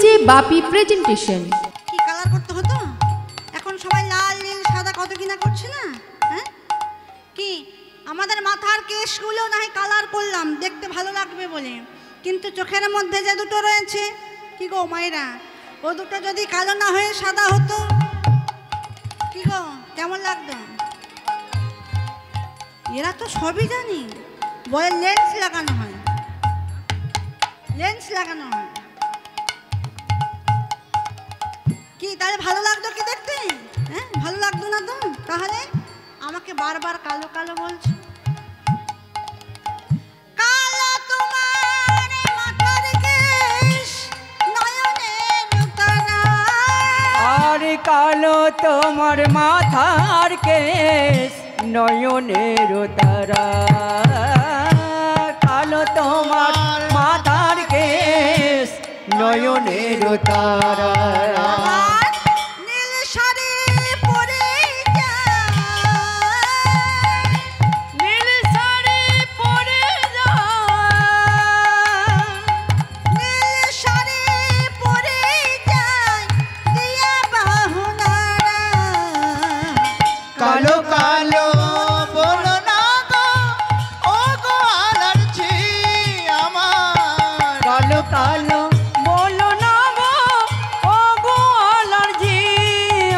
DJ বাপি presentation. কি colour করতে হতো, এখন সবাই লাল নীল সাদা কত কিনা করছে না। হ্যাঁ কি আমাদের মাথার কেশগুলো না হয় কালার করলাম দেখতে ভালো লাগবে বলে, কিন্তু চোখের মধ্যে যে দুটো রয়েছে কি গো মায়েরা, ও দুটো যদি কালো না হয়ে সাদা হতো কি গো কেমন লাগতো। এরা তো সবই জানি, বলে লেন্স লাগানো হয়, লেন্স লাগানো হয়। কি তাহলে ভালো লাগতো কি দেখতে? হ্যাঁ ভালো লাগতো না তো, তাহলে আমাকে বারবার কালো কালো বলছো। কালো তোমার মাথার কেশ নয়নের তারা, আরে কালো তোমার মাথার কেশ নয়নের তারা, কালো তোমার মাথার কেশ নয়নের তারা। আমার নীল শাড়ি পরে যায়, নীল শাড়ি পরে যায়, নীল শাড়ি পরে যায় দিয়া বাহুনারা। কালো কালো বলো না গো, ও গো আলারজি আমার। কালো কালো বলো না গো, ও গো আলারজি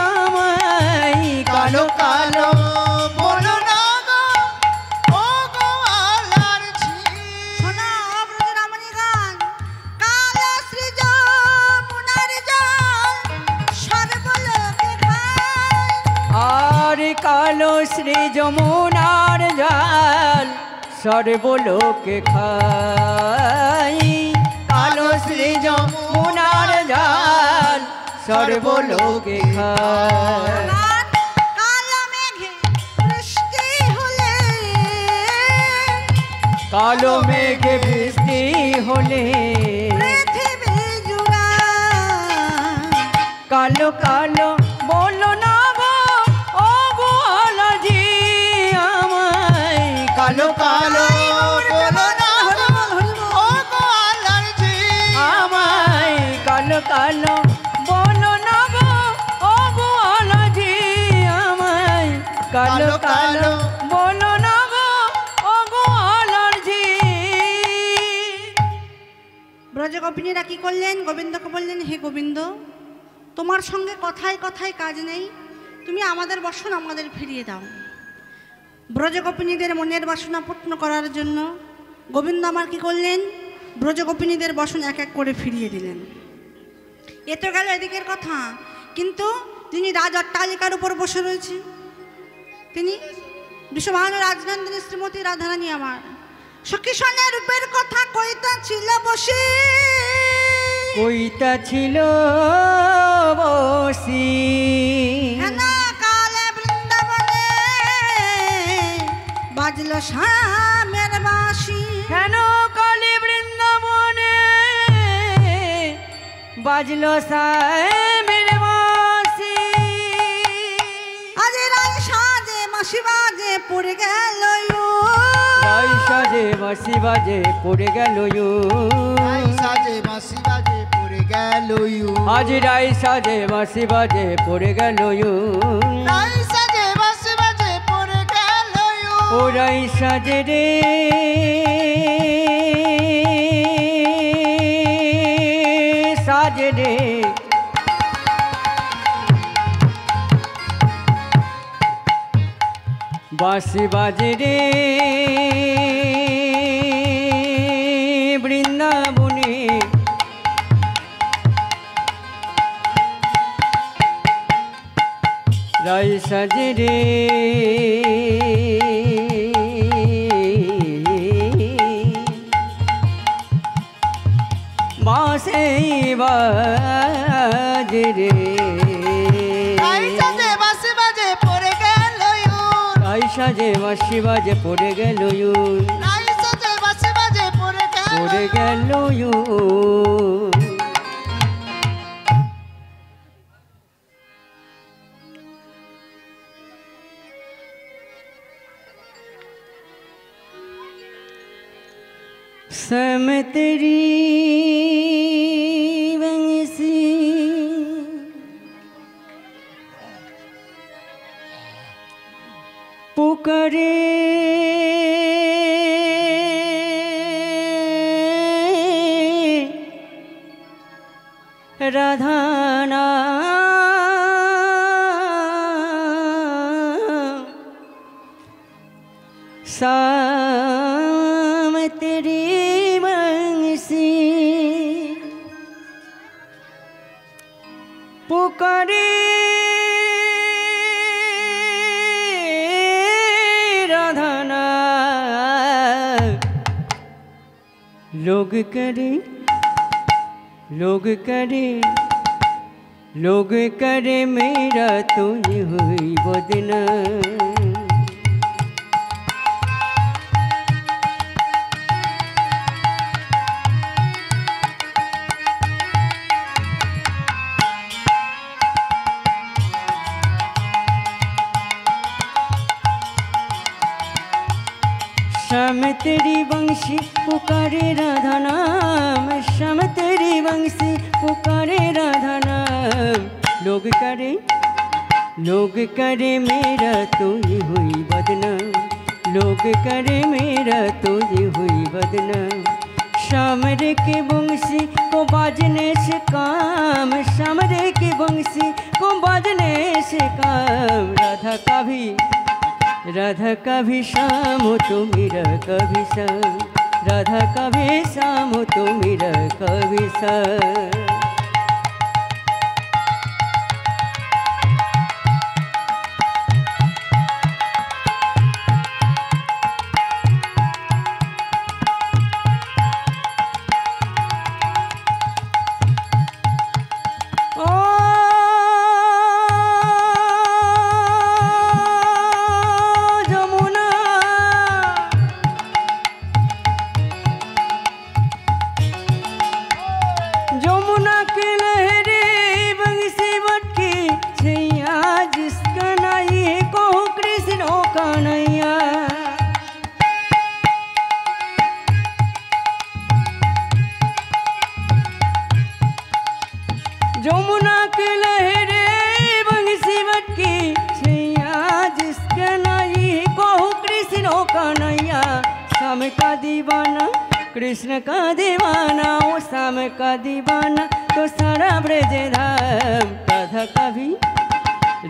আমায়। কালো কালো বলো না গো, ও গো আলারজি। শোনা অব্রত রমণী গান। কালো সৃজ মুনার জল সর্বলোকে খায়, আর কালো শ্রী যমুনার জাল সর্বলোকে খাই, কালো শ্রী যমুনার জাল সর্বলোকে খাই। আর কালো মেঘে বৃষ্টি হলে, কালো মেঘে বৃষ্টি হলে পৃথিবী জুড়ায়। কালো কালো বলো না গো, ও গো আলারজি আমায়। কালো কালো বলো না গো, ও গো আলারজি আমায়। কালো কালো বলো না গো, ও গো আলারজি আমায়। কালো কালো বলো না গো, ও গো আলারজি। ব্রজগোপিনীরা কি করলেন? গোবিন্দকে বললেন, হে গোবিন্দ, তোমার সঙ্গে কথায় কথায় কাজ নেই, তুমি আমাদের বসন আমাদের ফিরিয়ে দাও। ব্রজগোপিনীদের মনের বাসনা পূর্ণ করার জন্য গোবিন্দ আমার কি করলেন? ব্রজগোপিনীদের বসন এক এক করে ফিরিয়ে দিলেন। এ তো গেল এদিকের কথা, কিন্তু তিনি রাজ অট্টালিকার উপর বসে রয়েছে, তিনি বিশ্বভানু রাজনন্দিনী শ্রীমতী রাধারানী আমার সখী সনে রূপের কথা কইতা ছিল বসে, কইতা ছিল বসি, হেনা কালে বৃন্দাবনে বাজলো শ্যামের বাঁশি। কেন কালী বৃন্দাবনে বাজলো শ্যামের বাঁশি। আজ রাই সাজে মাসি বাজে পড়ে গেল রাই সাজে বাঁশি বাজে পড়ে গেল আই সাজে বাঁশি বাজে পড়ে গেল আজ রাই সাজে বাঁশি বাজে পড়ে গেল আই সাজে বাঁশি বাজে পড়ে গেল ও রাই সাজে রে সাজে রে। বাঁশি বাজে রে বৃন্দাবনে, রাই সাজে রে বাঁশি বাজে রে। আই সাজে বাঁশি বাজে পড়ে গেল রাই সাজে বাঁশি বাজে পড়ে গেল আই সাজে বাঁশি বাজে পড়ে পড়ে গেল। श्याम तेरी बंसी राधा नाम शाम तेरी बंसी पुकारे राधा नाम। लोग करे मेरा तो ये हुई बदनाम। श्याम तेरी बंशी पुकारे राधा नाम, श्याम तेरी बंशी पुकारे राधा नाम। लोग करे मेरा तो ये हुई बदनाम, लोग करे मेरा तो ये हुई बदनाम। श्याम रे के बंशी को बाजने से काम, श्याम रे के बंशी को बाजने से काम। राधा का भी शाम हो तो मेरा कभी शाम, राधा का भी शाम हो तो मेरा कभी शाम। जमुना के लहरे बंसी बटकी छैया जिसका नाई को कृष्ण का नैया। श्याम का दीवाना कृष्ण का दीवाना, ओ श्याम का दीवाना तो सारा ब्रज धाम।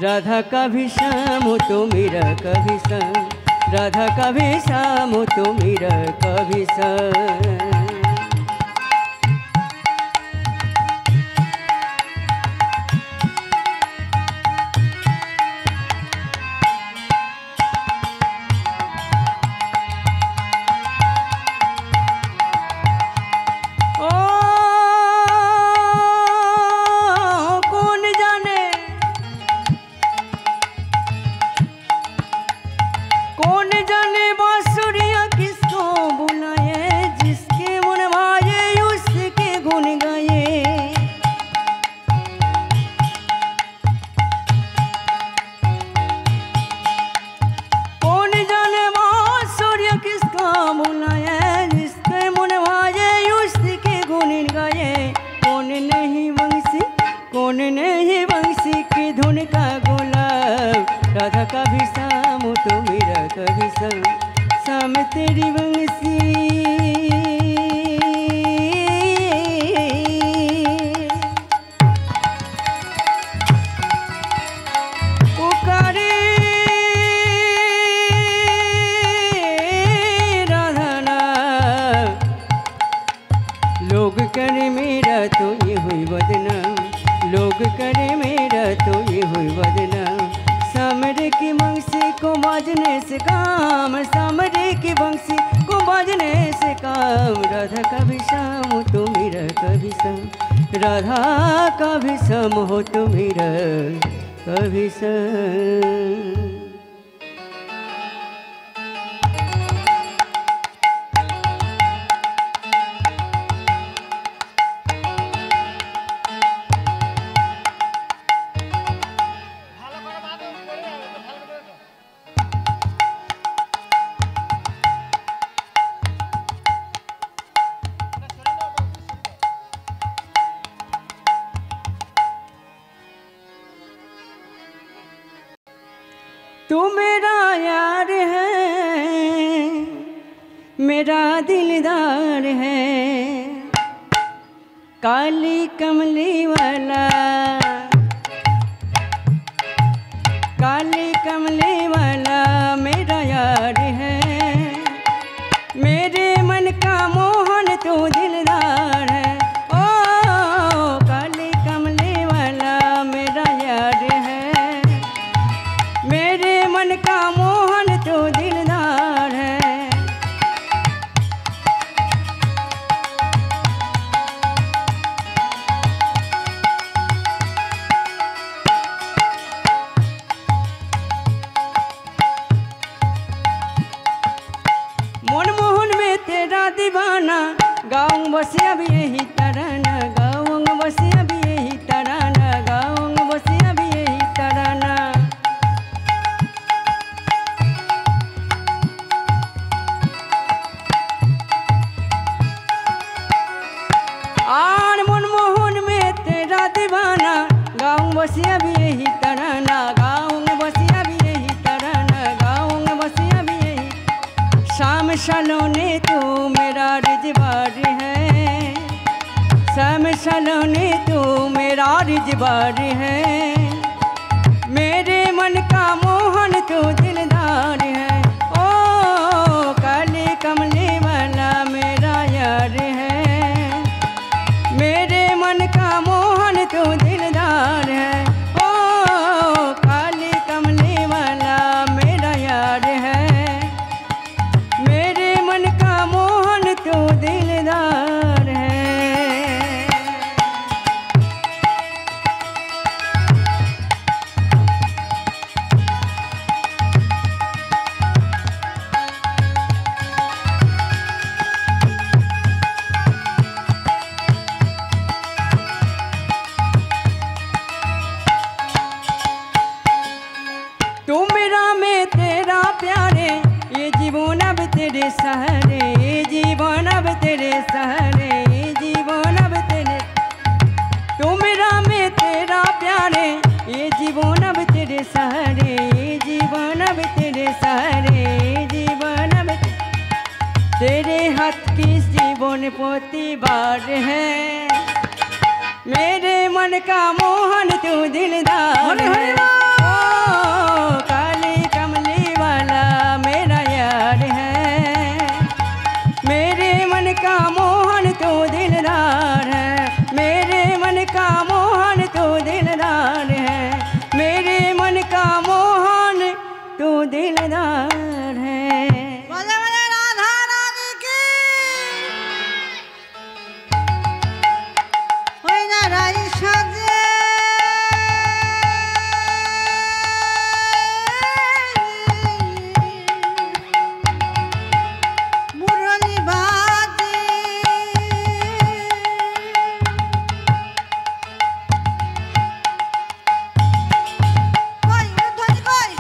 राधा का भी शाम हो तो मेरा कभी शाम, राधा का भी शाम हो तो मेरा कभी शाम। कौन नहीं बंसी की धुन का गुलाब। राधा का भी शाम हो तो मेरा कभी शाम, शाम तेरी बंसी पुकारे राधा नाम। लोग करे मेरा तो ये हुई बदनाम, लोग करे मेरा तो ये हुई बदनाम। सामरे की बंसी को बाजने से काम, सामरे की बंसी को बाजने से काम। राधा का भी शाम हो तो मेरा कभी शाम, राधा का भी शाम हो तो मेरा कभी शाम। तू मेरा यार है, मेरा दिलदार है, काली कमली वाला, काली कमली वाला मेरा यार है, मेरे मन का मोहन तू दिलदार है। ओ काली कमली वाला मेरा यार है, मेरे मन का मोहन तू दिलदार है। मनमोहन में तेरा दीवाना, गाऊं बस अब यही तराना, गाऊं बस अब यही तराना, गाऊं बस अब यही तराना। आन मनमोहन में तेरा दीवाना, गाऊं बस अब यही तराना, गाऊं बस अब यही तराना, गाऊं बस अब यही। शाम सलोने तू मेरा रिजवार है, शाम सलोने तू मेरा रिजवार है, मेरे मन का मोहन तू दिलदार है। ओ काली कमली वाला मेरा यार है, मेरे मन का मोहन तू दिलदार है। ओ काली कमली वाला मेरा यार है, मेरे मन का मोहन तू दिलदार है। तू मेरा मैं तेरा प्यारे, ये जीवन अब तेरे सहारे, ये जीवन अब तेरे सहारे, ये जीवन अब तेरे। तू मेरा मैं तेरा प्यारे, ये जीवन अब तेरे सहारे, ये जीवन अब तेरे सहारे, ये जीवन अब तेरे हाथ की जीवन पोती बार है, मेरे मन का मोहन तू दिलदार है। ओ काली कमली वाला मेरा यार है, मेरे मन का मोहन तू दिलदार है, मेरे मन का मोहन तू दिलदार है, मेरे मन का मोहन तू दिलदार है। बोले बोले राधा रानी की। ওই না রাই সাজে মুরলি বাজে, কই ধরি কই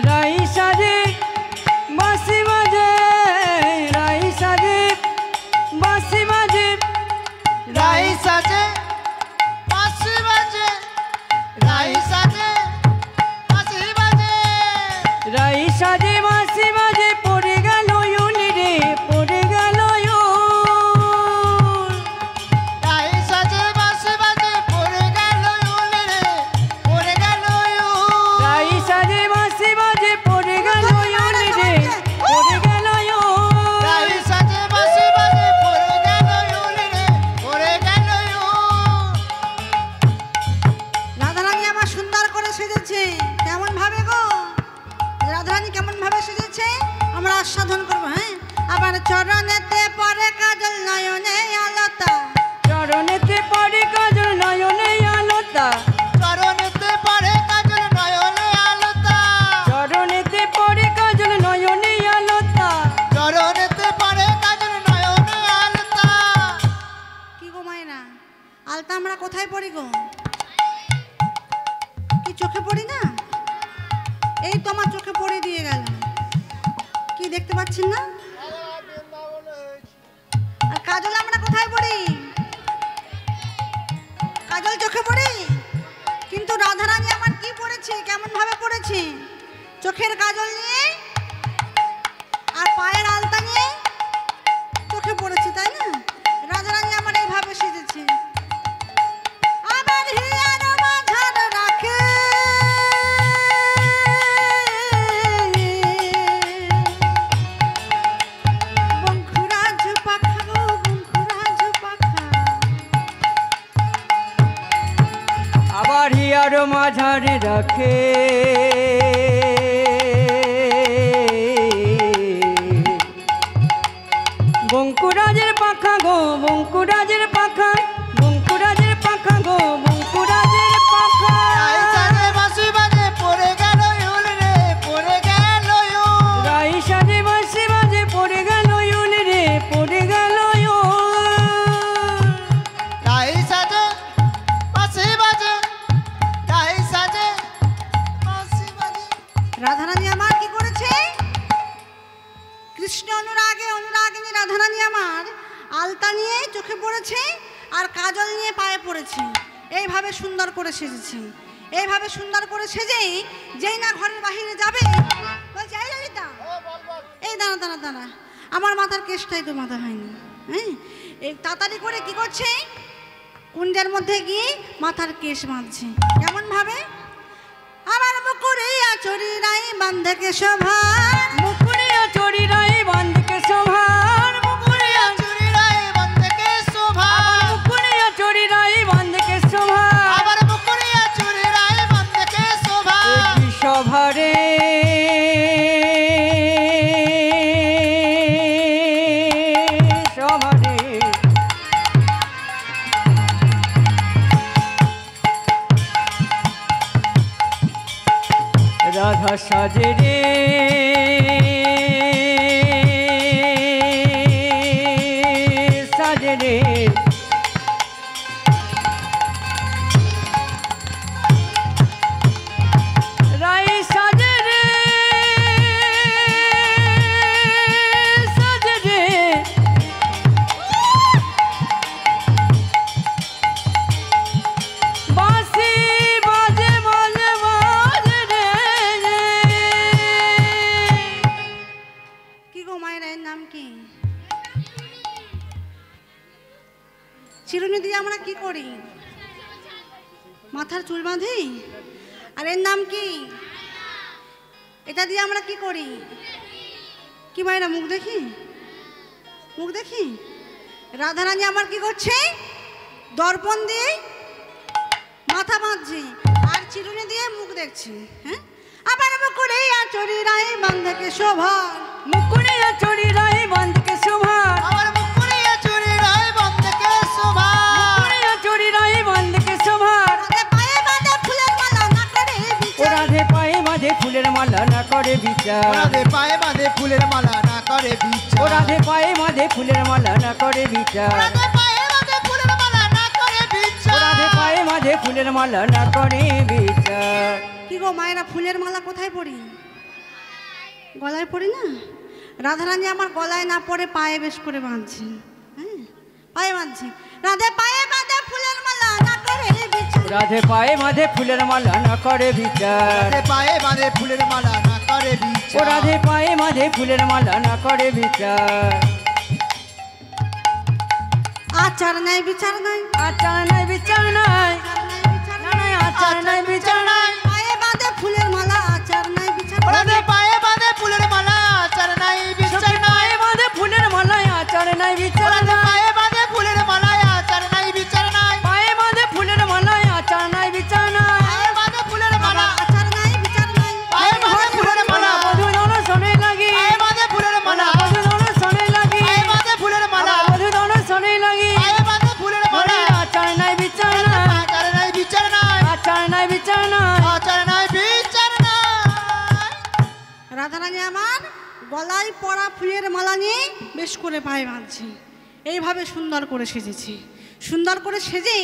রাই সাজে বাঁশি বাজে, রাই সাজে বাঁশি বাজে, রাই সাজে বাঁশি বাজে, রাই সাজে বাঁশি বাজে, রাই সাজে বাঁশি বাজে, পড়ে গেল ইউলি রে, পড়ে গেল ইউল। রাই সাজে বাঁশি বাজে, পড়ে গেল ইউলি রে, পড়ে গেল ইউ। রাই সাজে বাঁশি বাজে, পড়ে গেল ইউলি রে, পড়ে গেল ইউল। রাই সাজে বাঁশি বাজে, পড়ে গেল ইউলি রে, পড়ে গেল ইউ। রাধারানী আবার সুন্দর করে সেজেছে, কেমন ভাবে গো? রাধারানী কেমন ভাবে সেজেছে আমরা আস্বাদন করবো। হ্যাঁ, আবার চরণেতে পরে কাজল নয়নে আলতা, চরণেতে পড়ে কাজল নয়নে আলতা, চরণেতে পড়ে কাজল নয়নে আলতা, চরণেতে পড়ে কাজল নয়নে আলতা। চরণেতে পড়ে কাজল নয়নে আলতা। কি গো মায়েরা, আলতা আমরা কোথায় পড়ি গো? কি চোখে পড়ি না? এই তো আমার চোখে পড়ে দিয়ে গেল, কি দেখতে পাচ্ছেন না? আর কাজল আমরা কোথায় পড়ি? কাজল চোখে পড়ি, কিন্তু রাধারানী আমার কি পড়েছে, কেমন ভাবে পড়েছে? চোখের কাজল নিয়ে আর পায়ের আলতা নিয়ে চোখে পড়েছে, তাই না? বারো মাঝারে রাখে বঙ্কুরাজের পাখা গো বঙ্কুরাজের পাখা বঙ্কুরাজের পাখা গো বঙ্কুরাজের পাখা রাই সাজে বাঁশি বাজে পড়ে গেল ইউল রে পড়ে গেল ইউল রাই সাজে বাঁশি বাজে পড়ে গেল ইউল রে পড়ে গেল রাই সাজে বাঁশি বাজে রাই সাজে বাঁশি বাজে রাধারানী আমার কি করেছে? কৃষ্ণ অনুরাগে অনুরাগিনী রাধারানী আমার আলতা নিয়ে চোখে পড়েছে আর কাজল নিয়ে পায়ে পড়েছে। এইভাবে সুন্দর করে সেজেছে। এইভাবে সুন্দর করে সেজে যেই না ঘরের বাহিরে যাবে বলছে এই ললিতা এই দাঁড়া দাঁড়া দাঁড়া আমার মাথার কেশটাই তো মাথা হয়নি। হ্যাঁ এই তাড়াতাড়ি করে কি করছে কুণ্ডের মধ্যে গিয়ে মাথার কেশ বাঁধছে। কেমন ভাবে? আমার মুকুরিয়া চুরি নাই বান্ধকে শোভার মুকুরিয়া চড়ি রাই বান্ধকে শোভার মুকুরিয়া চুরি রাই বন্ধকে শোভা মুকুরিয়া চড়ি রাই বান্ধকে শোভার আবার মুকুরিয়া চুরি রাই বন্ধকে শোভা কি শোভারে শোভারে রাধা সাজে রে সাজে রে রাই সাজে রে সাজে রে বাঁশি বাজে বাজে বাজে রে কি গো মায়ের এর নাম কি? চিরুনি দিয়ে আমরা কি করি? মাথার চুল বাঁধি। আর এর নাম কি? এটা দিয়ে আমরা কি করি? কি মায়েরা মুখ দেখি মুখ দেখি রাধারানী আমার কি করছে? দর্পণ দিয়ে মাথা বাঁধছে আর চিরুনি দিয়ে মুখ দেখছে। হ্যাঁ আবার মুকুরিয়া চুরি রাই বান্ধকে শোভা মুকুরিয়া চড়ি রাই বান্ধকে শোভার আবার মুকুরিয়া চুরি রাই বন্ধকে শোভা মুকুরিয়া চড়ি রাই বান্ধকে শোভার রাধে পায়ে বাঁধে ফুলের মালা না করে বিচার ওরাধে পায়ে বাঁধে ফুলের মালা না করে বিচার ওরাদে পায়ে বাঁধে ফুলের মালা না করে বিচার ওরাধে পায়ে বাঁধে ফুলের মালা না করে বিচার ওরাদে পায়ে বাঁধে ফুলের মালা না করে বিচার কি গো মায়েরা ফুলের মালা কোথায় পরি? গলায় পরি না? রাধারানী আমার গলায় না পরে পায়ে বেশ করে বাঁধছে। হ্যাঁ পায়ে বাঁধছে। রাধে পায়ে বাঁধে ফুলের মালা না করে বিচার ওরাধে পায়ে বাঁধে ফুলের মালা না করে বিচার ওরাধে পায়ে বাঁধে ফুলের মালা না করে বিচার ওরাধে পায়ে বাঁধে ফুলের মালা না করে বিচার আচার নাই বিচার নাই আচার নাই বিচার নাই না নাই আচার নাই বিচার নাই পায়ে বাঁধে ফুলের মালা আচার নাই বিচার ওরাধে পায়ে বাঁধে ফুলের মালা আচার নাই বিচার নাই পায়ে বাঁধে ফুলের মালা আচার নাই বিচার ওরাধে নাই পায়ে বাঁধে ফুলের মালা আচার নাই বিচার নাই পায়ে বাঁধে ফুলের মালা আচার নাই বিচার নাই পায়ে বাঁধে ফুলের মালা আচার নাই বিচার নাই পায়ে বাঁধে ফুলের মালা বধু দন শোনে লাগি পায়ে বাঁধে ফুলের মালা বধু দন শোনে লাগি পায়ে বাঁধে ফুলের মালা বধু দন শোনে লাগি পায়ে বাঁধে ফুলের মালা আচার নাই বিচার নাই আচার নাই বিচার নাই আচার নাই বিচার নাই আচার নাই বিচার নাই রাধারানী আমার গলায় পরা ফুলের মালা নিয়ে বেশ করে পায়ে বাঁধছে। এইভাবে সুন্দর করে সেজেছে। সুন্দর করে সেজে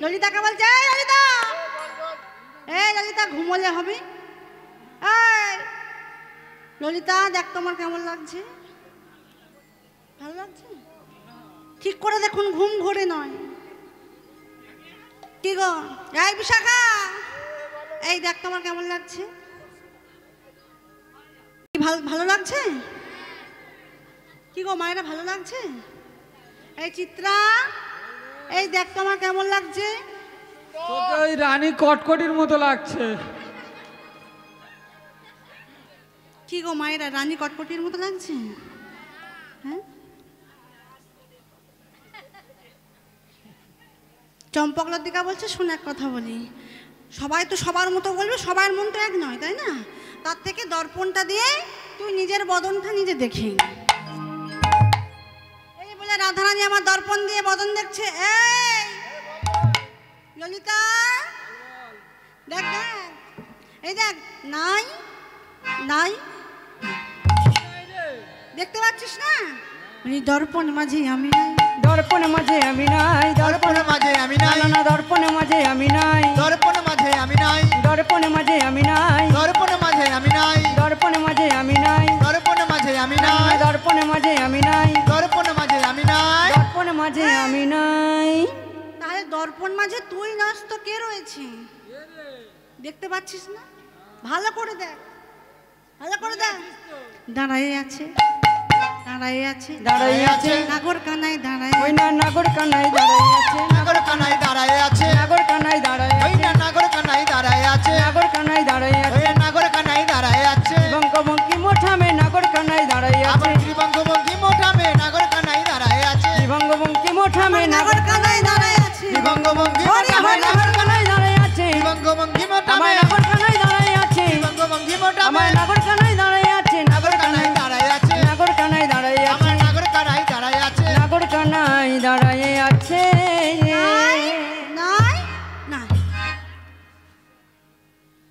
ললিতাকে বলছে এই ললিতা এই ললিতা ঘুমোলে হবে। এই ললিতা দেখ তোমার কেমন লাগছে? ভালো লাগছে? ঠিক করে দেখুন ঘুম ঘোরে নয়। কি গো এই বিশাখা এই দেখ তোমার কেমন লাগছে? ভালো ভালো লাগছে? কি গো মায়েরা ভালো লাগছে? এই চিত্রা এই দেখ তোমার কেমন লাগছে? তোকে ওই রানী কটকটির মতো লাগছে। কি গো মায়েরা রানী কটকটির মতো লাগছে? হ্যাঁ চম্পক লতিকা বলছে শোন এক কথা বলি সবাই তো সবার মতো বলবে, সবার মন তো এক নয়, তাই না? তার থেকে দর্পণটা দিয়ে তুই নিজের বদনটা নিজে দেখি। এই বলে রাধারানী আমার দর্পণ দিয়ে বদন দেখছে। এই ললিতা, দেখ দেখ, এই দেখ, নাই নাই, দেখতে পাচ্ছিস না? এই দর্পণ মাঝে আমি নাই, দর্পণ মাঝে আমি নাই, দর্পণ মাঝে আমি নাই, না দর্পণ মাঝে আমি নাই, দর্পণ মাঝে আমি নাই, দর্পণ মাঝে আমি নাই, দর্পণ মাঝে আমি নাই, দর্পণ মাঝে আমি নাই, দর্পণ মাঝে আমি নাই, দর্পণ মাঝে আমি নাই, দর্পণ মাঝে আমি নাই, দর্পণ মাঝে আমি নাই। তাহলে দর্পণ মাঝে তুই নাস তো কে রয়েছে? দেখতে পাচ্ছিস না? ভালো করে দেখ, ভালো করে দেখ। দাঁড়াই আছে, দাঁড়াই আছে, দাঁড়াই আছে, নাগর কানাই দাঁড়াই, ওই না নাগর কানাই দাঁড়াই আছে, নাগর কানাই দাঁড়ায় আছে, নাগর কানাই দাঁড়াই ওই আছে, না নাগর কানাই দাঁড়ায় আছে, নাগর কানাই দাঁড়াই ওই আছে, নাগর কানাই দাঁড়ায় আছে, বঙ্গবঙ্কি মোঠামে নাগর কানাই দাঁড়াই আছে, আমার ত্রিভঙ্গবঙ্গি মোটামে নাগর কানাই দাঁড়ায় আছে, বঙ্গবঙ্কি মোঠামে নাগর কানাই দাঁড়াই আছে, ত্রিভঙ্গবঙ্গি আমার মোটামে নাগর কানাই দাঁড়াই আছে, ত্রিভঙ্গবঙ্গি আমার মোটামে নাগর কানাই দাঁড়াই আছে, ত্রিভঙ্গবঙ্গি মোটামে আমার নাগর কানাই দাঁড়াই আছে, নাগর কানাই দাঁড়ায় আছে, নাগর কানাই দাঁড়াই আছে, আমার নাগর কানাই দাঁড়ায় আছে, নাগর কানাই দাঁড়াই আছে। নাই নাই নাই।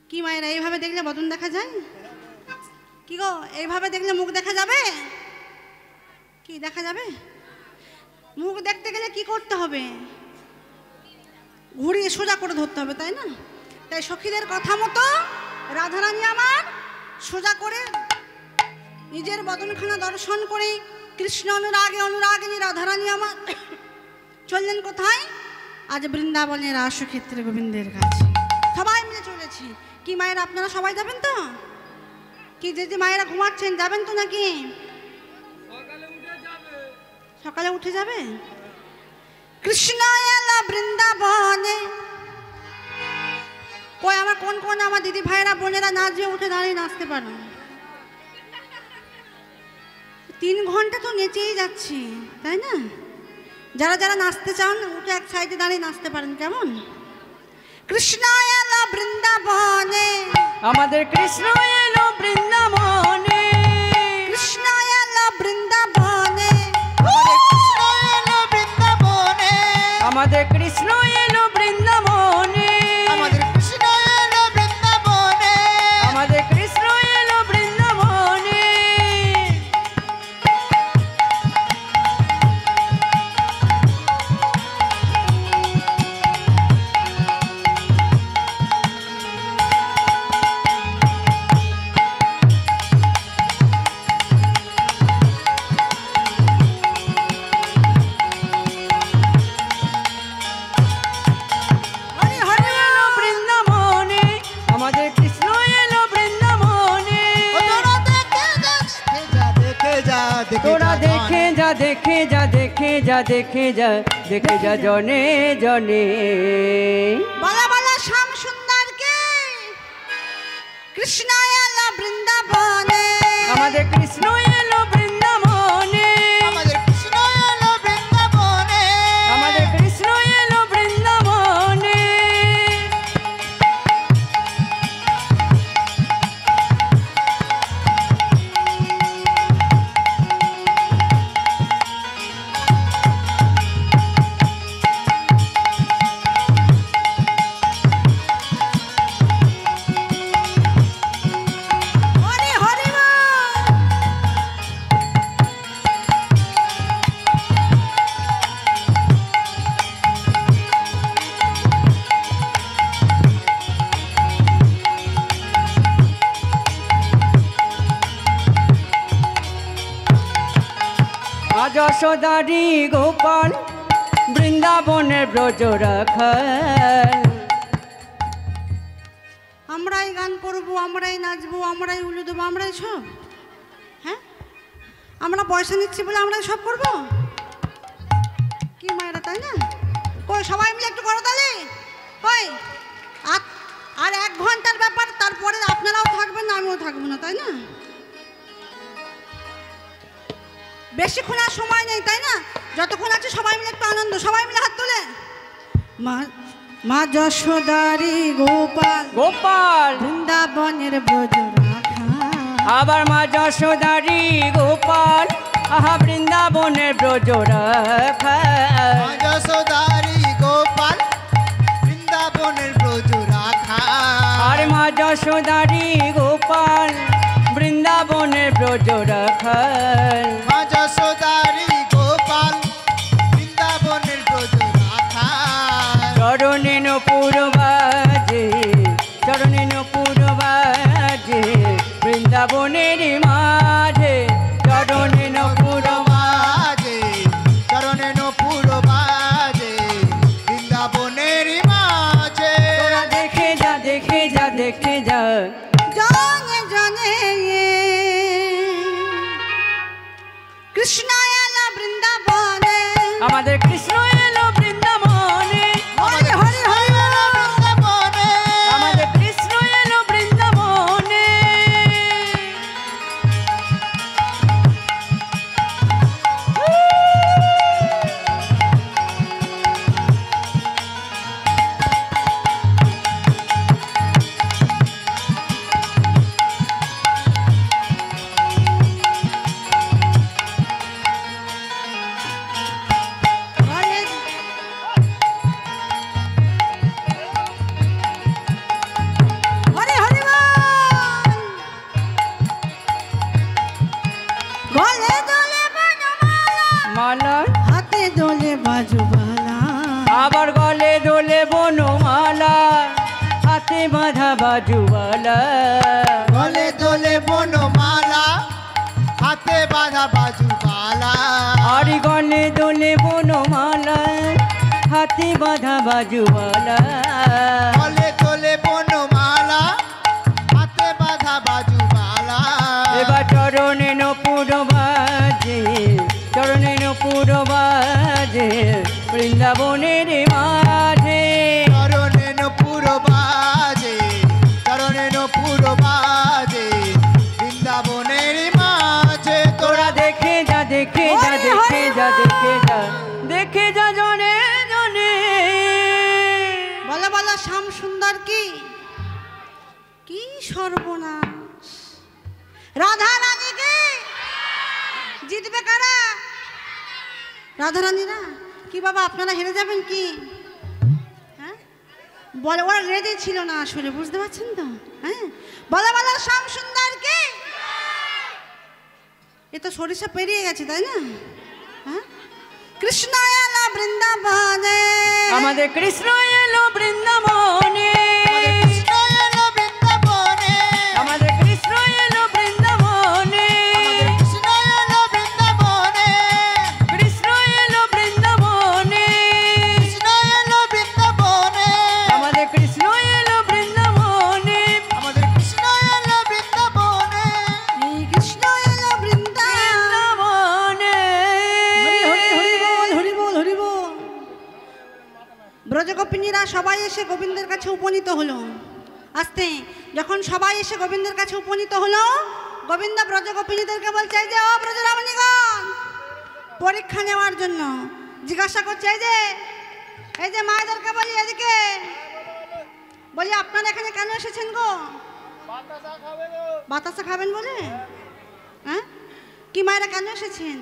কি মায়েরা, এইভাবে দেখলে বদন দেখা যায়? কি গো, এইভাবে দেখলে মুখ দেখা যাবে? কি দেখা যাবে? মুখ দেখতে গেলে কি করতে হবে? ঘুরিয়ে সোজা করে ধরতে হবে, তাই না? তাই সখীদের কথা মতো রাধারানী আমার সোজা করে নিজের বদনখানা দর্শন করে কৃষ্ণ অনুরাগে অনুরাগিনী রাধারানী আমার চললেন কোথায়? আজ বৃন্দাবনের রাসক্ষেত্রে গোবিন্দের কাছে সবাই মিলে চলেছি। কি মায়েরা, আপনারা সবাই যাবেন তো? কি যে মায়েরা ঘুমাচ্ছেন, যাবেন তো নাকি? সকালে উঠে যাবে। কৃষ্ণ এলো বৃন্দাবনে। কই আমার কোন কোন আমার দিদি ভাইরা বোনেরা নাচবে? উঠে দাঁড়িয়ে নাচতে পারো। 3 ঘন্টা তো নেচেই যাচ্ছি, তাই না? যারা যারা নাচতে চান উঠে এক সাইডে দাঁড়িয়ে নাচতে পারেন, কেমন? কৃষ্ণ এলো বৃন্দাবনে, আমাদের কৃষ্ণ এলো বৃন্দাবনে, কৃষ্ণ এলো বৃন্দাবনে, আমাদের কৃষ্ণ এলো বৃন্দাবনে, আমাদের কৃষ্ণ এলো বৃন্দাবনে, আমাদের কৃষ্ণ এলো বৃন্দাবনে। হরি হরি এলো বৃন্দাবনে, আমাদের কৃষ্ণ এলো বৃন্দাবনে। তোরা দেখে যা দেখে যা দেখে যা দেখে যা দেখে যা জনে জনে। বলা বলা শ্যাম সুন্দরকে কৃষ্ণ এলো বৃন্দাবনে, আমাদের কৃষ্ণ এলো বৃন্দাবনে, আমাদের কৃষ্ণ এলো বৃন্দাবনে, আমাদের কৃষ্ণ এলো বৃন্দাবনে। হরি হরি বল। আজ যশোদারি গোপাল বৃন্দাবনের ব্রজ রাখাল। আমরাই গান করবো, আমরাই নাচবো, আমরাই উলু দেবো, আমরাই সব? হ্যাঁ, আমরা পয়সা নিচ্ছি বলে আমরাই সব করবো? কি মায়েরা, তাই না? কই সবাই মিলে একটু করো তাহলে। কই আর 1 ঘন্টার ব্যাপার, তারপরে আপনারাও থাকবেন না, আমিও থাকবো না, তাই না? বেশিক্ষণ আর সময় নেই, তাই না? যতক্ষণ আছে সবাই মিলে একটু আনন্দ, সবাই মিলে হাত তোলে। মা যশোদারি গোপাল গোপাল বৃন্দাবনের ব্রজ রাখা। আবার মা যশোদারি গোপাল আহা বৃন্দাবনের ব্রজ রাখা। মা যশোদারি গোপাল বৃন্দাবনের ব্রজ রাখা। আর মা যশোদারি গোপাল বৃন্দাবনের ব্রজ রাখা। মা যশোদারি গোপাল বৃন্দাবনের ব্রজ রাখা। চরণে নপুর বাজে চরণে নপুর বাজে বৃন্দাবনের মাঝে চরণে নপুর বাজে চরণে নপুর বাজে বৃন্দাবনের মাঝে। তোরা দেখে যা দেখে যা দেখে যা জনে জনে কৃষ্ণ এলো বৃন্দাবনে। আমাদের কৃষ্ণ এলো বৃন্দাবনে। হরি হরি হরি বৃন্দাবনে আমাদের কৃষ্ণ এলো বৃন্দাবনে। হরি হরি গলে দোলে বনমালা, মালা হাতে দোলে বাজুবালা। আবার গলে দোলে বনমালা হাতে বাঁধা বাজুওয়ালা। গলে দোলে বনমালা হাতে বাঁধা বাজুবালা। আর গলে দোলে বনমালা হাতে বাঁধা বাজুওয়ালা। গলে দোলে বনমালা হাতে বাঁধা বাজুবালা। এবার চরণে নপুর বাজে চরণে নপুর বাজে বৃন্দাবনের মাঝে। চরণে নপুর বাজে চরণে নপুর বাজে বৃন্দাবনের মাঝে। তোরা দেখে যা দেখে যা দেখে যা দেখে যা দেখে যা জনে জনে। বলো বলো শ্যাম সুন্দর কি কি সর্বনাশ। রাধা রানীকে জিতবে কারা? রাধা রানীরা কি বাবা আপনারা হেরে যাবেন কি? হ্যাঁ বলে ওরা রেডি ছিল না আসলে, বুঝতে পারছেন তো? হ্যাঁ বলো বলো শ্যাম সুন্দর কি। এ তো সরিষা পেরিয়ে গেছে তাই না? হ্যাঁ কৃষ্ণ এলো বৃন্দাবনে। আমাদের কৃষ্ণ এলো বৃন্দাবনে। কৃষ্ণ এলো বৃন্দাবনে। আমাদের কৃষ্ণ এলো বৃন্দাবনে। কৃষ্ণ এলো বৃন্দাবনে। কৃষ্ণ এলো বৃন্দাবনে। কৃষ্ণ এলো বৃন্দাবনে। আমাদের কৃষ্ণ এলো বৃন্দাবনে। আমাদের কৃষ্ণ এলো বৃন্দাবনে। এই কৃষ্ণ এলো বৃন্দাবনে। হরি হরি হরি বল হরি বল হরি বল। ব্রজগোপিনীরা সবাই এসে গোবিন্দের কাছে উপনীত হলো। আস্তে যখন সবাই এসে গোবিন্দের কাছে উপনীত হলো, গোবিন্দ ব্রজগোপিনীদেরকে বলছে এই যে ও ব্রজরমণীগণ, পরীক্ষা নেওয়ার জন্য জিজ্ঞাসা করছে এই যে মায়েদেরকে বলি এদিকে, বলি আপনারা এখানে কেন এসেছেন গো? বাতাসা খাবেন বলে? হ্যাঁ কি মায়েরা কেন এসেছেন?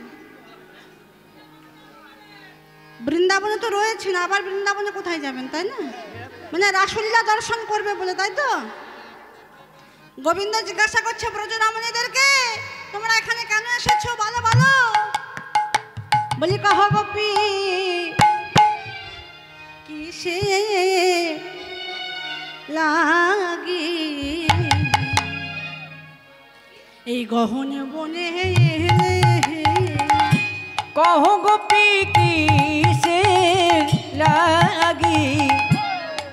বৃন্দাবনে তো রয়েছেন, আবার বৃন্দাবনে কোথায় যাবেন তাই না? মানে রাসলীলা দর্শন করবে বলে, তাই তো? গোবিন্দ জিজ্ঞাসা করছে ব্রজরমণীদেরকে তোমরা এখানে কেন এসেছো বলো বলো। বলি কহ গোপী কিসে লাগি এই গহন বনে এলে। কহ গোপী কিসে লাগি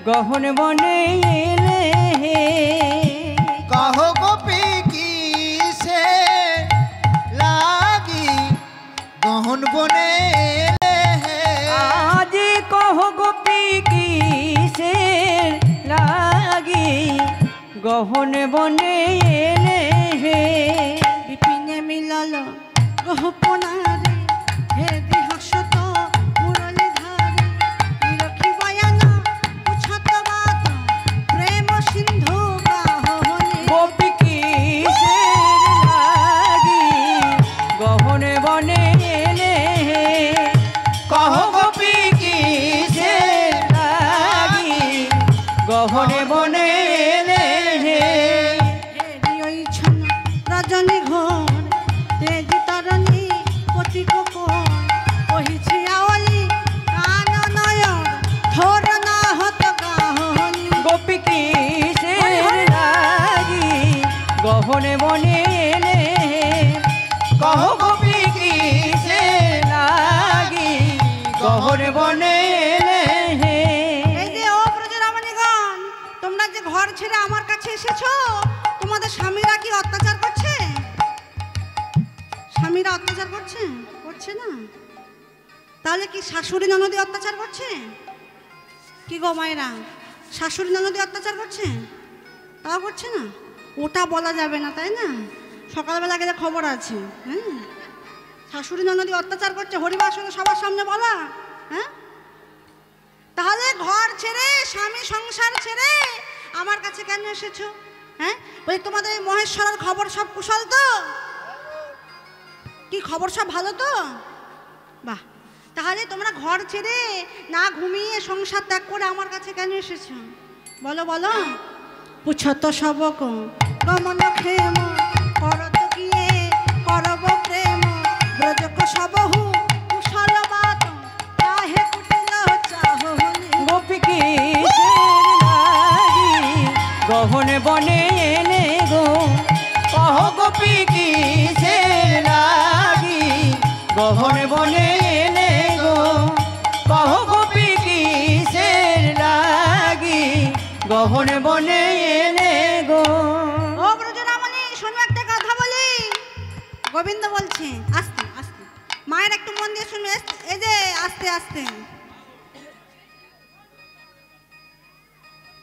গহন বনে এলে। কহ গোপী কিসে লাগি গহন বনে এলে। আজ কহ গোপী কিসে লাগি গহন বনে এলে। বিপিনে মিলল গহপনারে হে দিহাসত মুরলী ধারে নিরখি বয়ান পুছ গহনে বনে এলে কহ গোপী কিসে লাগি গহনে বনে এলে। এই যে ও ব্রজরমণীগণ, তোমরা যে ঘর ছেড়ে আমার কাছে এসেছো, তোমাদের স্বামীরা কি অত্যাচার করছে? স্বামীরা অত্যাচার করছে? করছে না? তাহলে কি শাশুড়ি ননদি অত্যাচার করছে? কি গো মায়েরা, শাশুড়ি ননদি অত্যাচার করছে? তাও করছে না? ওটা বলা যাবে না, তাই না? সকালবেলা গেলে খবর আছে। হ্যাঁ, শাশুড়ি ননদি অত্যাচার করছে, হরিবাসনে সবার সামনে বলা। হ্যাঁ, তাহলে ঘর ছেড়ে, স্বামী সংসার ছেড়ে আমার কাছে কেন এসেছো? হ্যাঁ, বলি তোমাদের এই মহেশ্বরের খবর সব কুশল তো? কি খবর সব ভালো তো? বাহ, তাহলে তোমরা ঘর ছেড়ে না ঘুমিয়ে সংসার ত্যাগ করে আমার কাছে কেন এসেছো? বলো বলো। পুছত সবক গমন ক্ষেম করত গিয়ে করব প্রেম ব্রজক সবহু কুশল বাত চাহে কুটিল চাহ গোপী কিসে লাগি গহনে বনে এলে গো কহ গোপী কিসে লাগি গহনে বনে এলে গো কহ গোপী কিসে লাগি গহনে বনে এলে গো। ও ব্রজরমণী, শোনো একটা কথা বলি। গোবিন্দ বলছে, আস্তে আস্তে মায়ের একটু মন দিয়ে শুনবে। এই যে আস্তে আস্তে,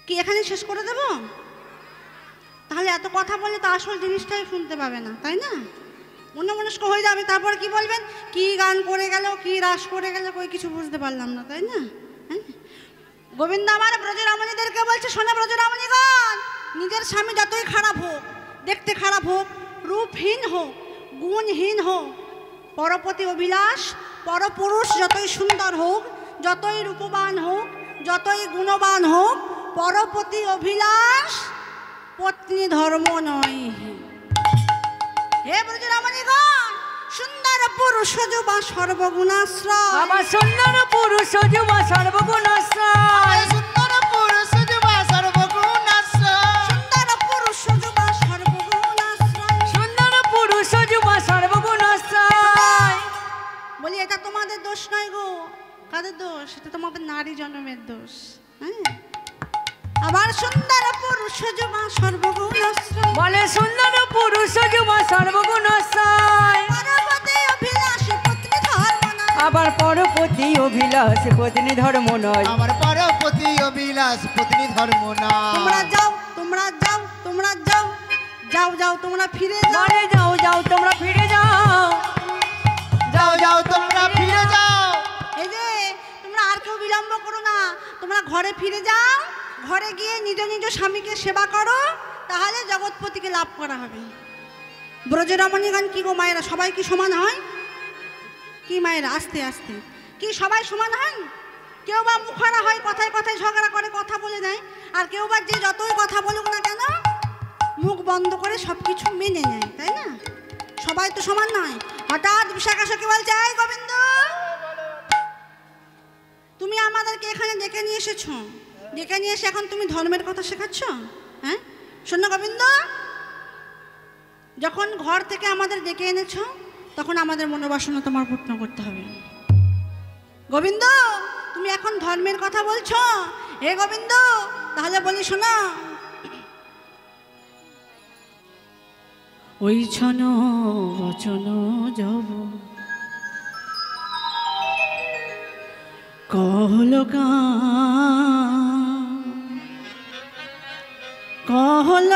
কি এখানে শেষ করে দেব? তাহলে এত কথা বললে তো আসল জিনিসটাই শুনতে পাবে না, তাই না? অন্যমনস্ক হয়ে যাবে, তারপর কি বলবেন? কি গান করে গেল, কি রাস করে গেল, কই কিছু বুঝতে পারলাম না, তাই না? হ্যাঁ, গোবিন্দ আমার ব্রজরমণীদেরকে বলছে, শোনো ব্রজরমণীগণ, নিজের স্বামী যতই খারাপ হোক, দেখতে খারাপ হোক, রূপহীন হোক, গুণহীন হোক, পরপতি অভিলাষ পরপুরুষ যতই সুন্দর হোক, যতই রূপবান হোক, যতই গুণবান হোক, পরপতি অভিলাষ পত্নী ধর্ম নয়। হে ব্রজরমণীগণ, সুন্দর পুরুষ যুবা সর্বগুণাশ্রয়। আমার সুন্দর পুরুষ যুবা সর্বগুণাশ্রয়। সুন্দর পুরুষ যুবা সর্বগুণাশ্রয়। সুন্দর পুরুষ যুবা সর্বগুণাশ্রয়। সুন্দর পুরুষ যুবা সর্বগুণাশ্রয়। বলি, এটা তোমাদের দোষ নয় গো। কাদের দোষ? এটা তোমাদের নারী জন্মের দোষ। হ্যাঁ, আবার সুন্দর পুরুষ যুবা সর্বগুণাশ্রয়। বলে সুন্দর পুরুষ যুবা সর্বগুণাশ্রয়। পরপতি অভিলাষ পত্নী ধর্ম নয়। আবার পরপতি অভিলাষ পত্নী ধর্ম নয়। আমার পরপতি অবিলাস পত্নী ধর্ম না। তোমরা যাও, তোমরা যাও, তোমরা যাও, যাও যাও, তোমরা ফিরে যাও। বলে যাও যাও তোমরা ফিরে যাও। যাও যাও তোমরা ফিরে যাও। এই যে তোমরা আর কেউ বিলম্ব করো না, তোমরা ঘরে ফিরে যাও। ঘরে গিয়ে নিজ নিজ স্বামীকে সেবা করো, তাহলে জগৎপতিকে লাভ করা হবে। ব্রজরমণীগণ, কি গো মায়েরা, সবাই কি সমান হয়? কি মায়েরা, আস্তে আস্তে, কি সবাই সমান হয়? কেউ বা মুখারা হয়, কথায় কথায় ঝগড়া করে, কথা বলে দেয়। আর কেউ বা যে যতই কথা বলুক না কেন, মুখ বন্ধ করে সব কিছু মেনে নেয়, তাই না? সবাই তো সমান নয়। হঠাৎ বিশাখা সখী বলছে, এই গোবিন্দ, তুমি আমাদেরকে এখানে ডেকে নিয়ে এসেছো, ডেকে নিয়ে এসে এখন তুমি ধর্মের কথা শেখাচ্ছ? হ্যাঁ, শোনো গোবিন্দ, যখন ঘর থেকে আমাদের ডেকে এনেছো, তখন আমাদের মনোবাসনা তোমার পূর্ণ করতে হবে। গোবিন্দ, তুমি এখন ধর্মের কথা বলছো। হে গোবিন্দ, তাহলে বলি শোনো, ওই ছন বচন যাব कहल कहल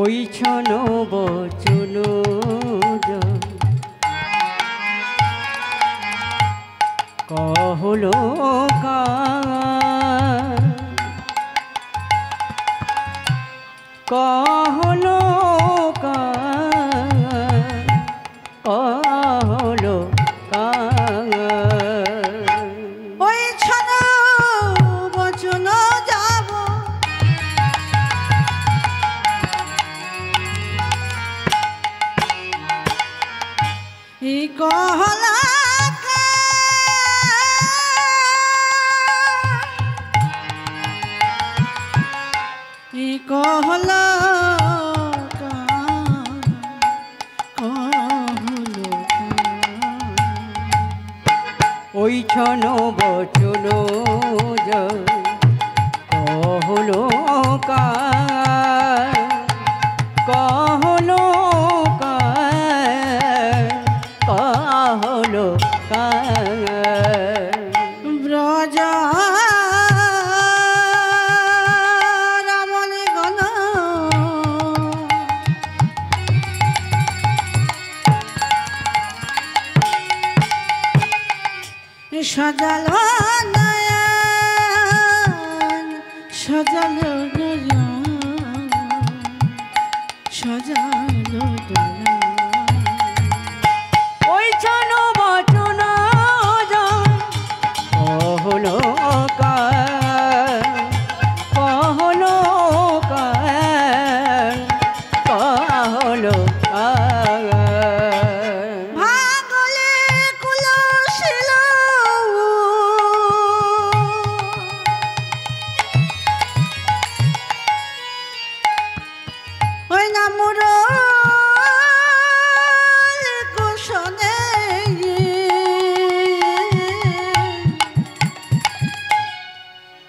ওই ছন বচন कहल कहलो कहलो ওই ছন বচন যাব এই কহলা ছন বচন জয় কহলো কার কহলো কার কহলো কার ব্রজ রমণী গণ সজালো নয়ন সজালো নয়ন সজালো নয়ন ওই ছন বচন জয় কহলো কার কহলো কার কহলো কার ভাঙলে কুলশীল ওই না মুরল কুশনে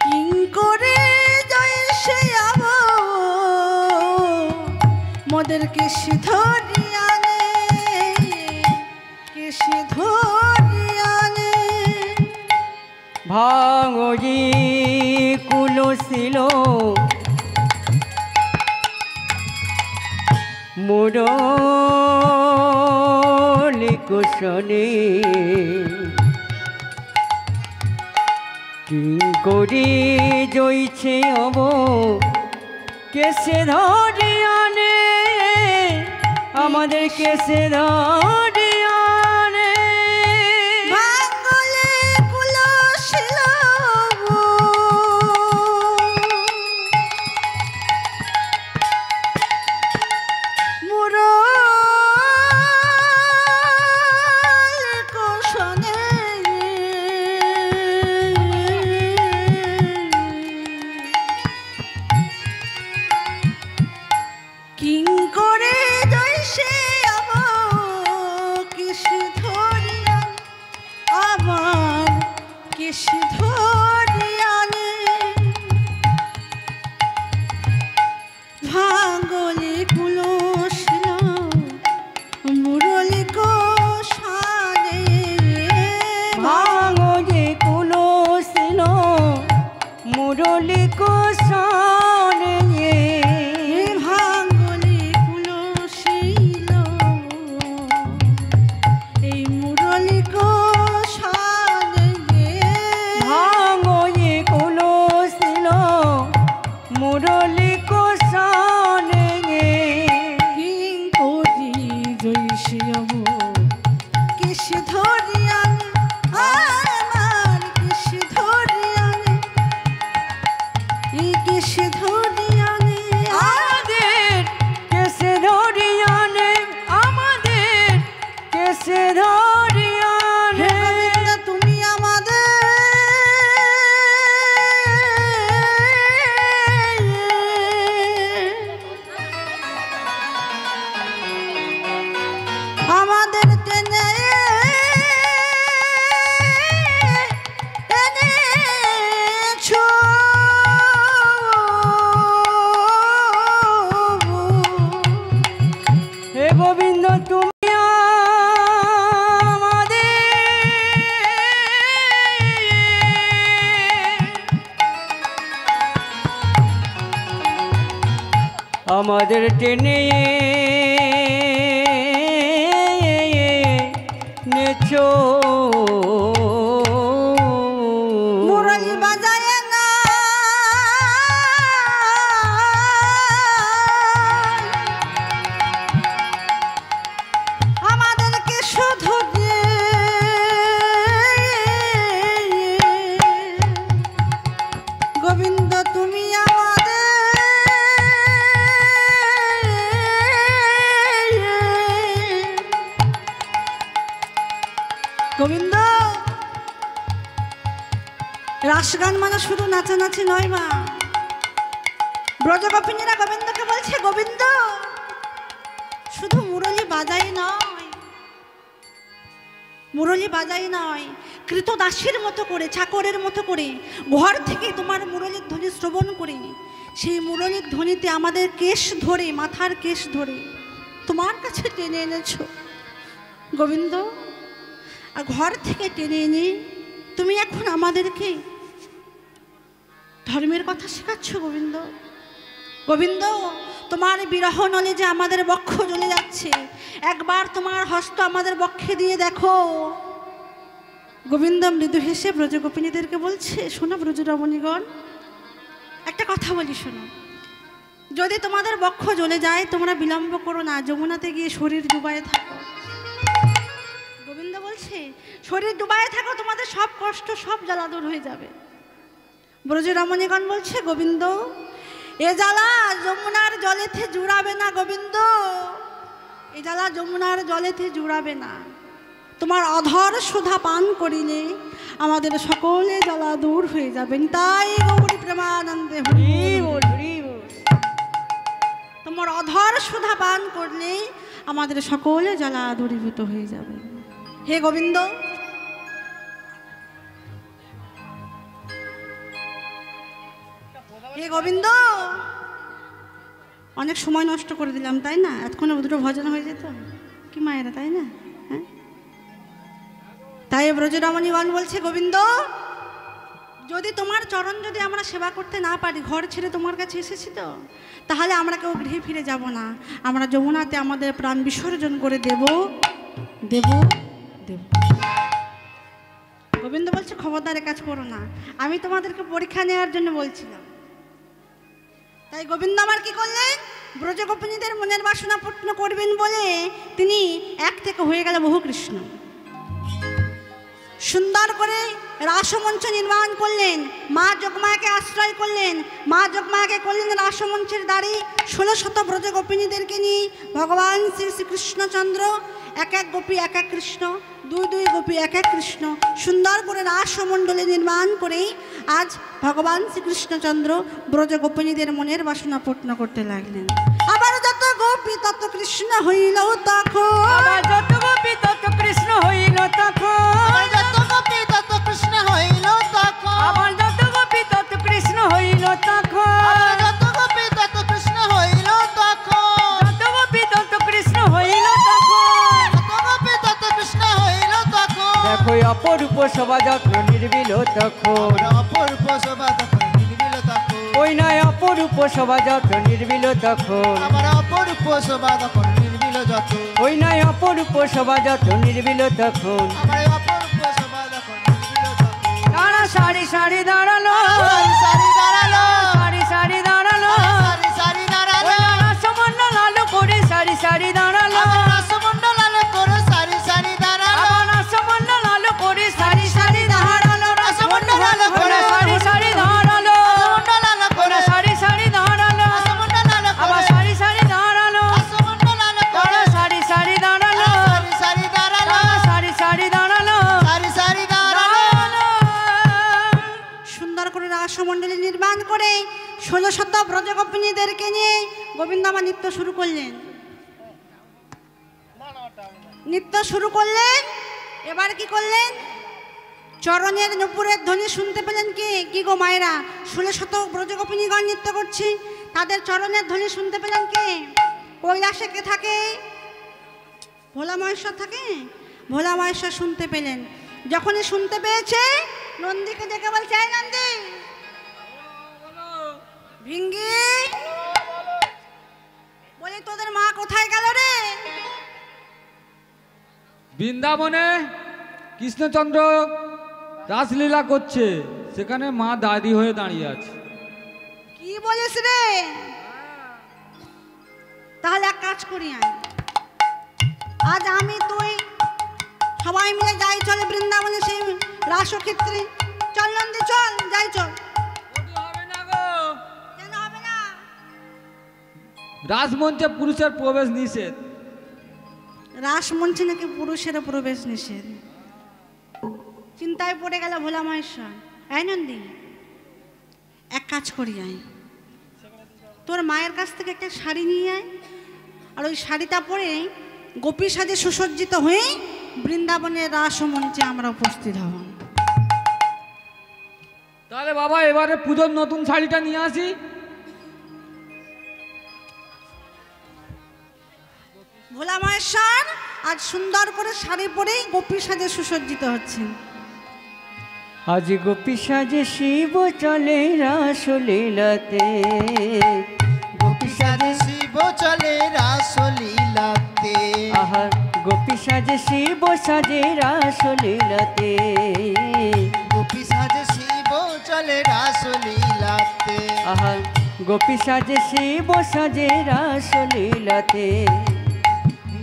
কিং করে জয় সে আব মোদেরকে সে ধরিয়ানে কে সে ধরিয়ানে ভাঙজি কুলশীল মুরলি কুশনে কিং করি জইছে অব কেসে ধরিয়ানে আমাদের কেসে ধরিয়ানে ভাঙলে কুলশীল মুরল কুশনে কিং করে জয়সে আব কিস ধরিয়া আবার কিস ধরিয়ানে ভাঙলে কুলশীল মুরলি কোষানে ভাঙে কুলশীল মুরলি কোষানে ভাঙলে কুলশীল এই মুরলি কোষানে ভাঙে কুলশীল মুরলি কোষানে কিং করি জয়সিয়াব কিস ধরিয়ানে আমার কিস ধরিয়ানে এই কিস ধরিয়ানে আমাদের কেসে ধরিয়ানে আমাদের কেসে ধরিয়ানে গোবিন্দ তুমি আমাদের টেনে এনেছো হে গোবিন্দ তুমি আমাদের টেনে নেছো মুরলি বাজায় না আমাদেরকে শুধু গোবিন্দ তুমি গোবিন্দ রাস গান মানে শুধু নাচানাচি নয় মা ব্রজগোপিনীরা গোবিন্দকে বলছে গোবিন্দ শুধু মুরলি বাজাই নয় কৃতদাসীর মতো করে, চাকরের মতো করে ঘর থেকে তোমার মুরলীর ধ্বনি শ্রবণ করে, সেই মুরলীর ধ্বনিতে আমাদের কেশ ধরে, মাথার কেশ ধরে তোমার কাছে টেনে এনেছ গোবিন্দ। আর ঘর থেকে টেনে এনে তুমি এখন আমাদেরকে ধর্মের কথা শেখাচ্ছ গোবিন্দ। গোবিন্দ, তোমার বিরহ নলে যে আমাদের বক্ষ জ্বলে যাচ্ছে, একবার তোমার হস্ত আমাদের বক্ষে দিয়ে দেখো। গোবিন্দ মৃদু হেসে ব্রজগোপিনীদেরকে বলছে, শোনো ব্রজরমণীগণ, একটা কথা বলি শোনো, যদি তোমাদের বক্ষ জ্বলে যায় তোমরা বিলম্ব করো না, যমুনাতে গিয়ে শরীর ডুবায়ে থাকো। গোবিন্দ বলছে, শরীর ডুবায়ে থাকো, তোমাদের সব কষ্ট সব জ্বালা দূর হয়ে যাবে। ব্রজরমণীগণ বলছে, গোবিন্দ এ জ্বালা যমুনার জলেতে জুড়াবে না গোবিন্দ, এ জ্বালা যমুনার জলেতে জুড়াবে না। তোমার অধর সুধা পান করিলে আমাদের সকলে জ্বালা দূর হয়ে যাবেন। তাই গৌরী প্রেমানন্দে হরি বল, হরি বল। তোমার অধর সুধা পান করলে আমাদের সকলে জ্বালা দূরীভূত হয়ে যাবে। হে গোবিন্দ, হে গোবিন্দ, অনেক সময় নষ্ট করে দিলাম তাই না? এতক্ষণে দুটো ভজন হয়ে যেত কি মায়েরা, তাই না? হ্যাঁ, তাই ব্রজরমণীগণ বলছে, গোবিন্দ যদি তোমার চরণ যদি আমরা সেবা করতে না পারি, ঘর ছেড়ে তোমার কাছে এসেছি তো, তাহলে আমরা কেউ গৃহে ফিরে যাব না, আমরা যমুনাতে আমাদের প্রাণ বিসর্জন করে দেব দেব দেব। গোবিন্দ বলছে, খবরদার কাজ করো না, আমি তোমাদেরকে পরীক্ষা নেওয়ার জন্য বলছিলাম। তাই গোবিন্দ আমার কি করলেন, ব্রজগোপিনীদের মনের বাসনা পূর্ণ করবেন বলে তিনি এক থেকে হয়ে গেল বহু কৃষ্ণ। সুন্দর করে রাসমঞ্চ নির্মাণ করলেন, মা যোগমায়াকে আশ্রয় করলেন, মা যোগমায়াকে করলেন রাসমঞ্চের দাঁড়ি। 1600 ব্রজগোপিনীদেরকে নিয়ে ভগবান শ্রী শ্রীকৃষ্ণচন্দ্র এক এক গোপী এক এক কৃষ্ণ, দুই দুই গোপী এক এক কৃষ্ণ, সুন্দর করে রাসমণ্ডলী নির্মাণ করে আজ ভগবান শ্রীকৃষ্ণচন্দ্র ব্রজগোপিনীদের মনের বাসনা পূর্ণ করতে লাগলেন। আবার যত গোপী তত কৃষ্ণ হইল তখন, আবার যত গোপী তত কৃষ্ণ হইল তখন, আবার যত গোপী তত কৃষ্ণ হইল তখন, আবার যত গোপী তত কৃষ্ণ হইল তখন, আবার যত গোপী তত কৃষ্ণ হইল তখন, যত গোপী তত কৃষ্ণ হইল তখন, যত গোপী তত কৃষ্ণ হইল তখন। দেখো অপরূপ শোভা যত্ন নির্বিল তখন, আমরা অপূর্ব শোভা তখন নির্বিল তখন, ওই নয় অপরূপ শোভা যত্ন নির্বিল তখন, আমার অপূর্ব শোভা তখন নির্বিল যখন, ওই নয় অপরূপ শোভা যত্ন নির্বিল তখন। আমার অপূর্ব শোভা তখন নির্বিল তখন। তারা সারি সারি দাঁড়ালো, সারি সারি দাঁড়ালো, সারি সারি দাঁড়ালো, সারি সারি দাঁড়ালো, রাসমণ্ডল আলো করে সারি সারি দাঁড়ালো, আমার রাসমণ্ডল আলো করে সারি সারি দাঁড়ালো, আবার রাসমণ্ডল আলো করে সারি সারি দাঁড়ালো, রাসমণ্ডল আলো করে সারি সারি দাঁড়ালো, রাসমণ্ডল আলো করে সারি সারি দাঁড়ালো, রাসমণ্ডল আলো আবার করে সারি সারি দাঁড়ালো, রাসমণ্ডল আলো করে সারি সারি দাঁড়ালো, সারি সারি দাঁড়ালো, সারি সারি দাঁড়ালো, সারি সারি দাঁড়ালো। সুন্দর করে রাসমণ্ডলী নির্মাণ করে 1600 ব্রজগোপিনীদেরকে নিয়ে গোবিন্দ আমার নৃত্য শুরু করলেন। নৃত্য শুরু করলেন, এবার কি করলেন, চরণের নুপুরের ধ্বনি শুনতে পেলেন কি গো মায়েরা? 1600 ব্রজগোপিনীগণ নৃত্য করছে, তাদের চরণের ধ্বনি শুনতে পেলেন কে? কৈলাসে কে থাকে? ভোলা মহেশ্বর থাকে, ভোলা মহেশ্বর শুনতে পেলেন। যখনই শুনতে পেয়েছে নন্দীকে ডেকে বলছে, এই নন্দী ভিঙ্গি, বলে তোদের মা কোথায় গেল রে? বৃন্দাবনে কৃষ্ণচন্দ্র রাসলীলা করছে, সেখানে মা দাদি হয়ে দাঁড়িয়ে আছে। কি বলিস রে? তাহলে এক কাজ করি, আজ আমি তুই সবাই মিলে যাই, চলে বৃন্দাবনে সেই রাসক্ষেত্রে। চল নন্দী চল, যাই চল। কেন হবে না? রাসমঞ্চে পুরুষের প্রবেশ নিষেধ। রাসমঞ্চে নাকি পুরুষের প্রবেশ নিষেধ। চিন্তায় পড়ে গেল ভোলা মহেশ্বর। এই নন্দী, এক কাজ করি, তোর মায়ের কাছ থেকে একটা শাড়ি নিয়ে আয়, আর ওই শাড়িটা পরে গোপী সাজে সুসজ্জিত হয়ে বৃন্দাবনের রাসমঞ্চে আমরা উপস্থিত হব। তাহলে বাবা এবারে পুজোর নতুন শাড়িটা নিয়ে আসি। ভোলা মহেশ্বর আজ সুন্দর করে শাড়ি পরেই গোপী সাজে সুসজ্জিত হচ্ছে। আজ গোপী সাজে শিব চলে রাসলীলাতে, গোপী সাজে শিব চলে রাসলীলাতে, আহা গোপী সাজে শিব সাজে রাসলীলাতে, গোপী সাজে শিব চলে রাসলীলাতে, আহা গোপী সাজে শিব সাজে রাসলীলাতে,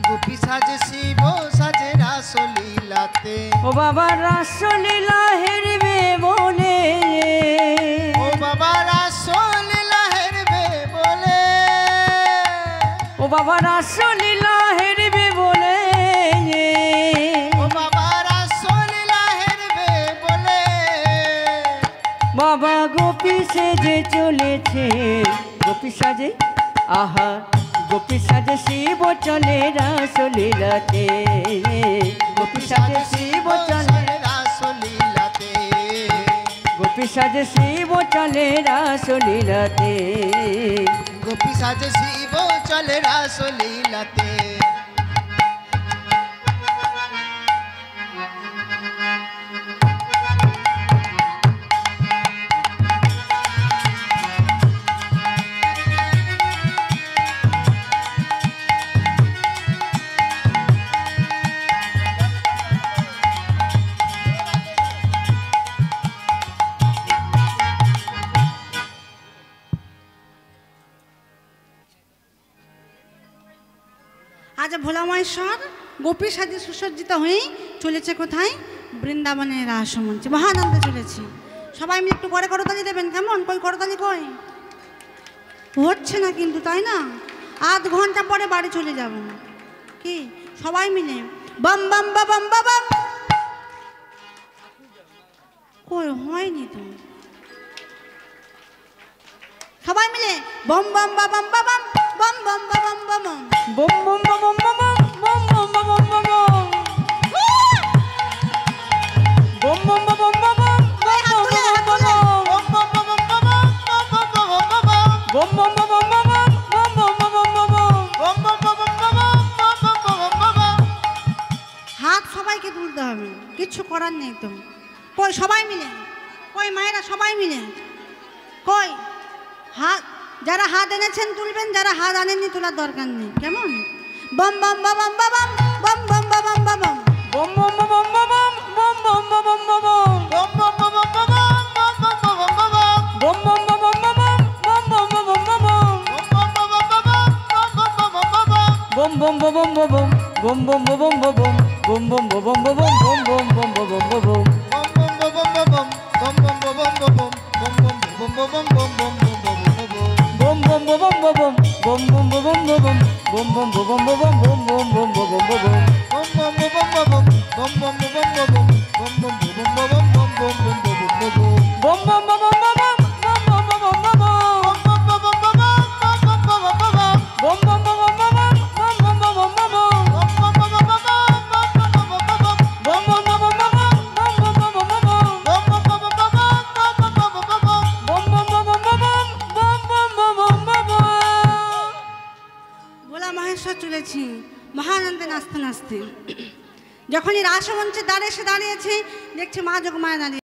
গোপী সাজে শিব সাজে রাসলীলাতে। ও বাবা রাসলীলা হেরবে বলে, ও বাবা রাসলীলা হেরবে বলে, ও বাবা রাসলীলা হেরবে বলে, ও বাবা রাসলীলা হেরবে বলে, বাবা গোপী সেজে চলেছে, গোপী সাজে আহা গোপী সাজে শিব চলে রাসলীলাতে, গোপী সাজে শিব চলে, রাসলীলাতে, গোপী সাজে শিব চলে রাসলীলাতে, গোপী সাজে শিব চলে রাসলীলাতে। আজ ভোলা মহেশ্বর গোপী সাজে সুসজ্জিত হয়েই চলেছে কোথায়? বৃন্দাবনের রাসমঞ্চে মহানন্দে চলেছে। সবাই মিলে একটু করে করতালি দেবেন কেমন? কই করতালি কই? হচ্ছে না কিন্তু, তাই না? আধ ঘন্টা পরে বাড়ি চলে যাব। কি সবাই মিলে বাম বাম বাম বাম, কই হয়নি তো। সবাই মিলে বম বম বাম বাম বম বম বাম বাম, বম বম বম বম বম বম বম বম বম বম বম বম বম বম বম হাত সবাইকে তুলতে হবে, কিচ্ছু করার নেই তো। কই সবাই মিলে, কই মায়েরা সবাই মিলে, কই হাত যারা হাত এনেছেন তুলবেন, যারা হাত আনেননি তোলার দরকার নেই কেমন? বম বম বাম বাম বম বম বাম বাম বম বম বম বম বম বম বম বম বম বম বম বম বম বম বম বম চলেছি মহানন্দে নাচতে নাচতে। যখনই রাসমঞ্চে দ্বারে এসে দাঁড়িয়েছে, দেখছে মা যোগমায়া দাঁড়িয়ে।